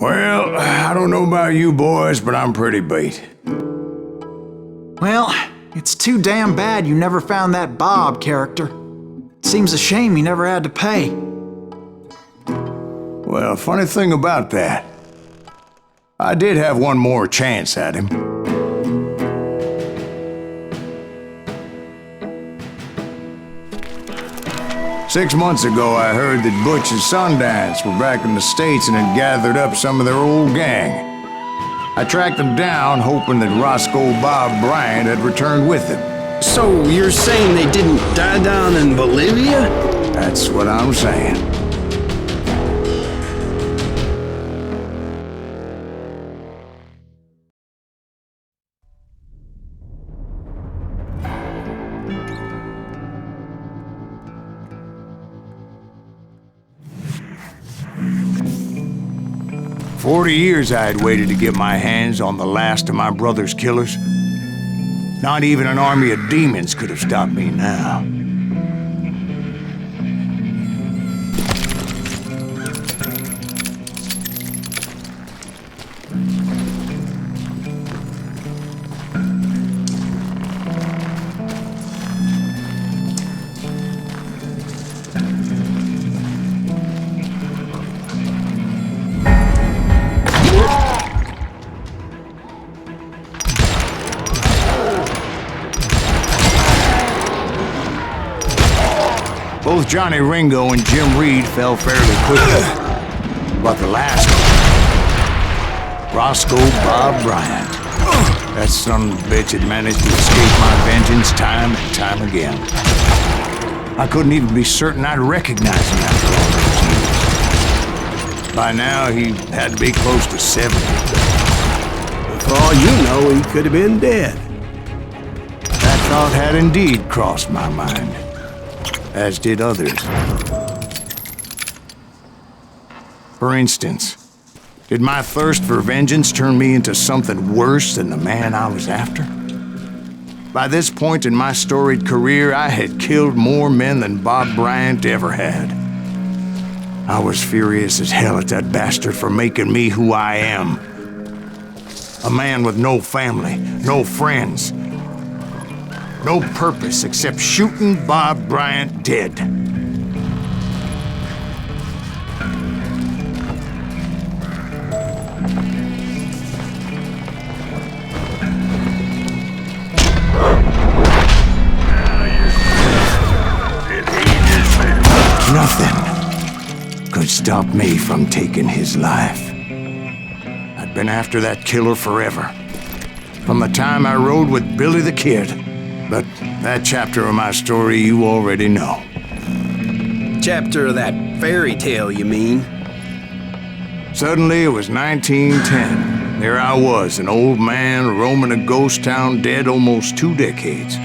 Well, I don't know about you boys, but I'm pretty beat. Well, it's too damn bad you never found that Bob character. Seems a shame you never had to pay. Well, funny thing about that, I did have one more chance at him. Six months ago, I heard that Butch and Sundance were back in the States and had gathered up some of their old gang. I tracked them down, hoping that Roscoe Bob Bryant had returned with them. So you're saying they didn't die down in Bolivia? That's what I'm saying. 40 years I had waited to get my hands on the last of my brother's killers. Not even an army of demons could have stopped me now. Both Johnny Ringo and Jim Reed fell fairly quickly. But the last one, Roscoe Bob Bryant, that son of a bitch had managed to escape my vengeance time and time again. I couldn't even be certain I'd recognize him after all those years. By now, he had to be close to 70. For all you know, he could have been dead. That thought had indeed crossed my mind, as did others. For instance, did my thirst for vengeance turn me into something worse than the man I was after? By this point in my storied career, I had killed more men than Bob Bryant ever had. I was furious as hell at that bastard for making me who I am. A man with no family, no friends, no purpose except shooting Bob Bryant dead. Nothing could stop me from taking his life. I'd been after that killer forever, from the time I rode with Billy the Kid. But that chapter of my story you already know. Chapter of that fairy tale, you mean? Suddenly it was 1910. There I was, an old man roaming a ghost town dead almost 2 decades.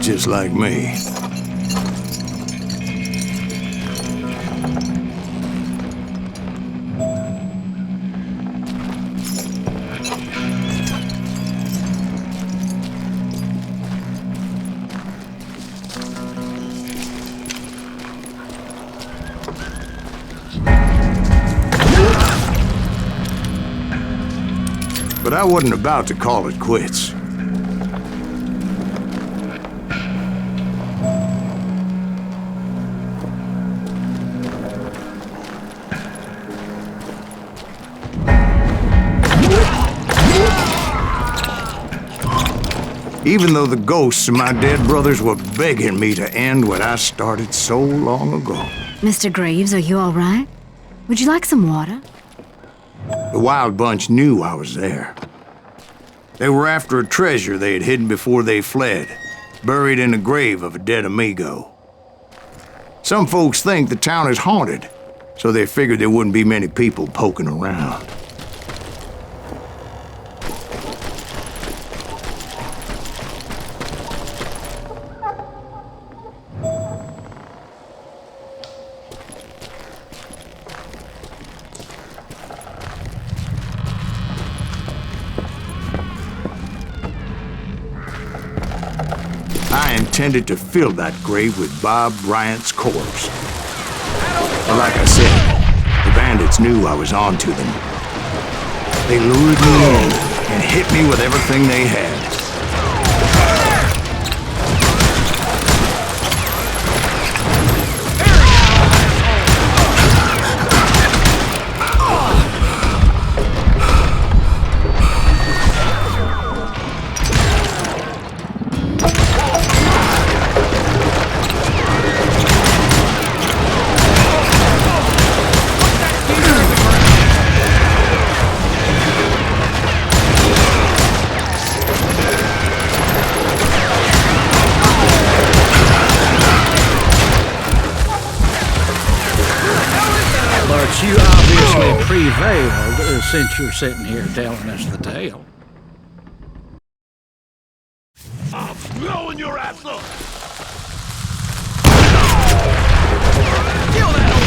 Just like me. But I wasn't about to call it quits. even though the ghosts of my dead brothers were begging me to end what I started so long ago. Mr. Graves, are you all right? Would you like some water? The Wild Bunch knew I was there. They were after a treasure they had hidden before they fled, buried in the grave of a dead amigo. Some folks think the town is haunted, so they figured there wouldn't be many people poking around. I intended to fill that grave with Bob Bryant's corpse. But like I said, the bandits knew I was on to them. They lured me in and hit me with everything they had. But you obviously prevailed since you're sitting here telling us the tale. I'm blowing your ass up! Kill that old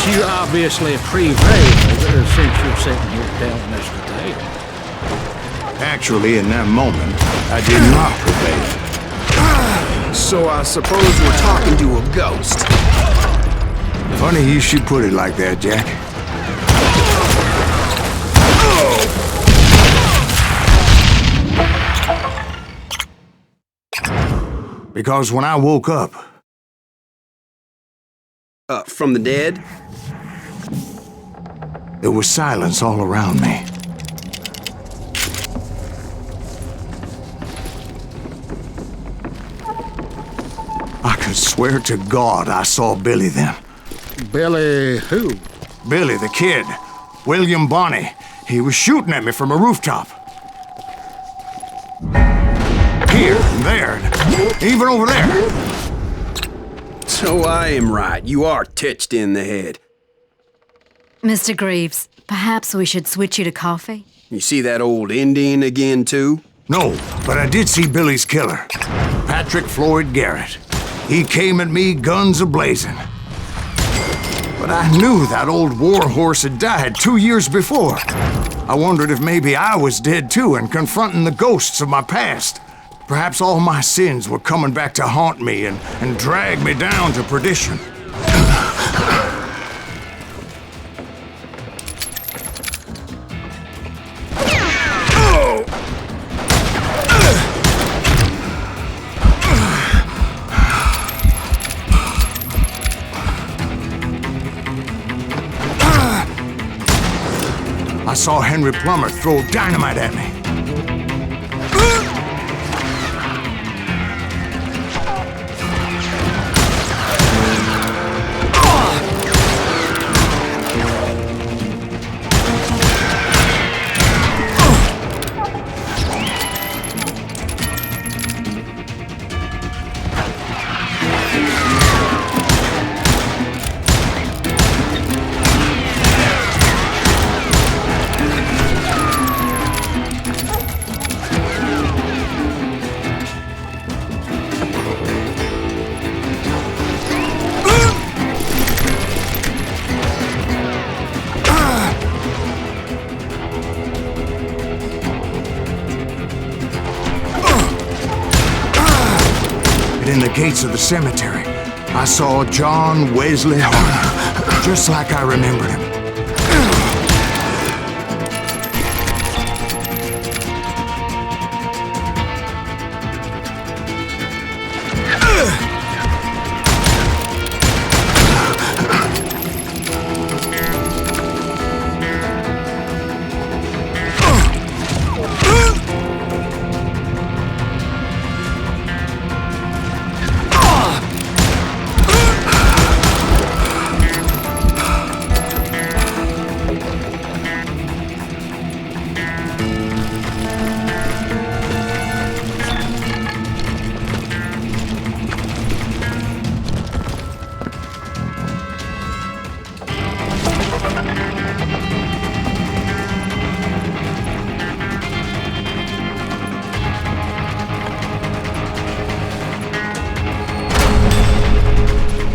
You obviously prevailed since you're sitting here telling us the tale. Actually, in that moment, I did not prevail. So I suppose we're talking to a ghost. Funny you should put it like that, Jack. Because when I woke up... From the dead? There was silence all around me. I could swear to God I saw Billy then. Billy who? Billy, the kid. William Bonney. He was shooting at me from a rooftop. Here and there, and even over there. So I am right. You are touched in the head. Mr. Graves, perhaps we should switch you to coffee? You see that old Indian again, too? No, but I did see Billy's killer, Patrick Floyd Garrett. He came at me guns a-blazing. But I knew that old war horse had died 2 years before. I wondered if maybe I was dead too and confronting the ghosts of my past. Perhaps all my sins were coming back to haunt me and drag me down to perdition. I saw Henry Plummer throw dynamite at me. And in the gates of the cemetery, I saw John Wesley Hart, just like I remembered him.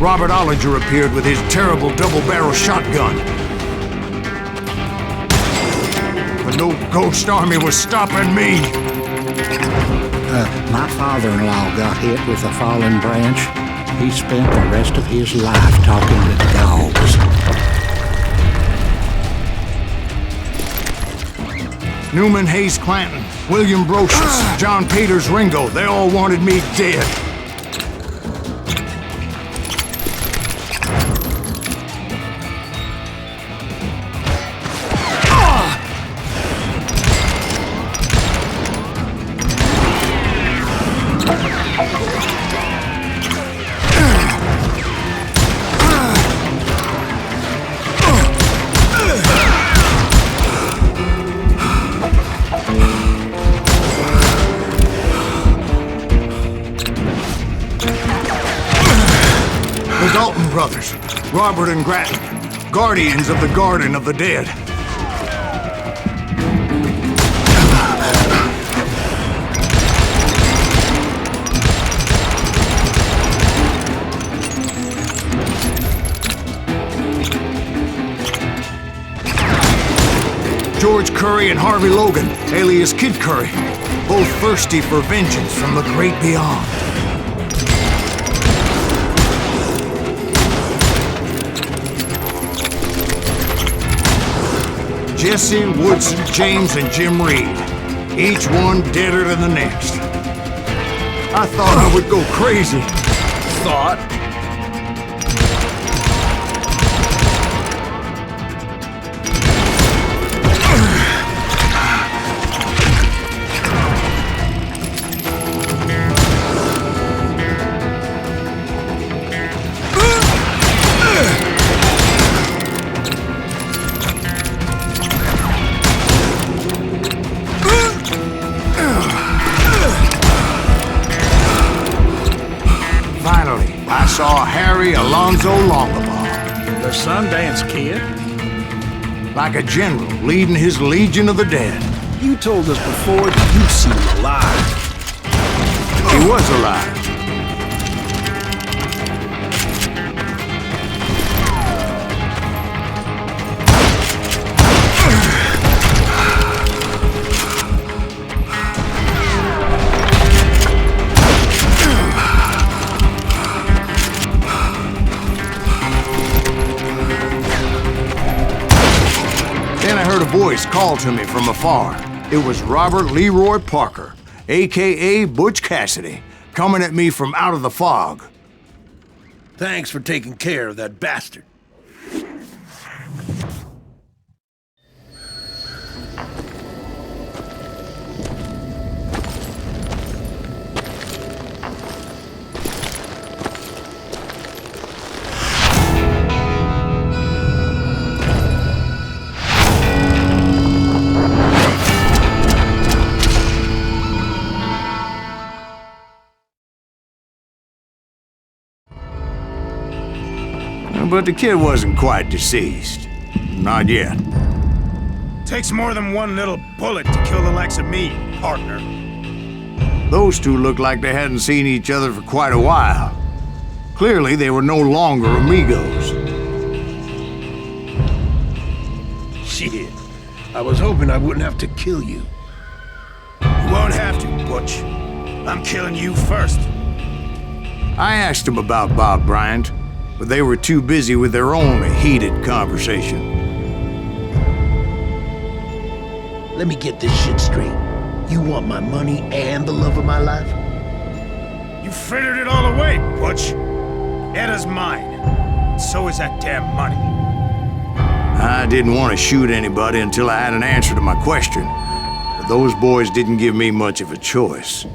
Robert Ollinger appeared with his terrible double-barrel shotgun. But no ghost army was stopping me. My father-in-law got hit with a fallen branch. He spent the rest of his life talking to dogs. Newman Hayes Clanton, William Brocious, John Peters Ringo, they all wanted me dead. The Dalton brothers, Robert and Grattan, guardians of the Garden of the Dead. George Curry and Harvey Logan, alias Kid Curry, both thirsty for vengeance from the great beyond. Jesse, Woodson, James, and Jim Reed, each one deader than the next. I thought I would go crazy. Thought? Finally, I saw Harry Alonzo Longabaugh, The Sundance Kid? like a general leading his Legion of the Dead. You told us before that you'd seen him alive. He was alive. Then I heard a voice call to me from afar. It was Robert Leroy Parker, a.k.a. Butch Cassidy, coming at me from out of the fog. Thanks for taking care of that bastard. But the kid wasn't quite deceased. Not yet. Takes more than one little bullet to kill the likes of me, partner. Those two looked like they hadn't seen each other for quite a while. Clearly, they were no longer amigos. Shit. I was hoping I wouldn't have to kill you. You won't have to, Butch. I'm killing you first. I asked them about Bob Bryant, but they were too busy with their own heated conversation. Let me get this shit straight. You want my money and the love of my life? You frittered it all away, Butch. Etta's mine. So is that damn money. I didn't want to shoot anybody until I had an answer to my question, but those boys didn't give me much of a choice.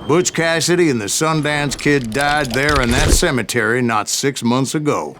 Butch Cassidy and the Sundance Kid died there in that cemetery not 6 months ago.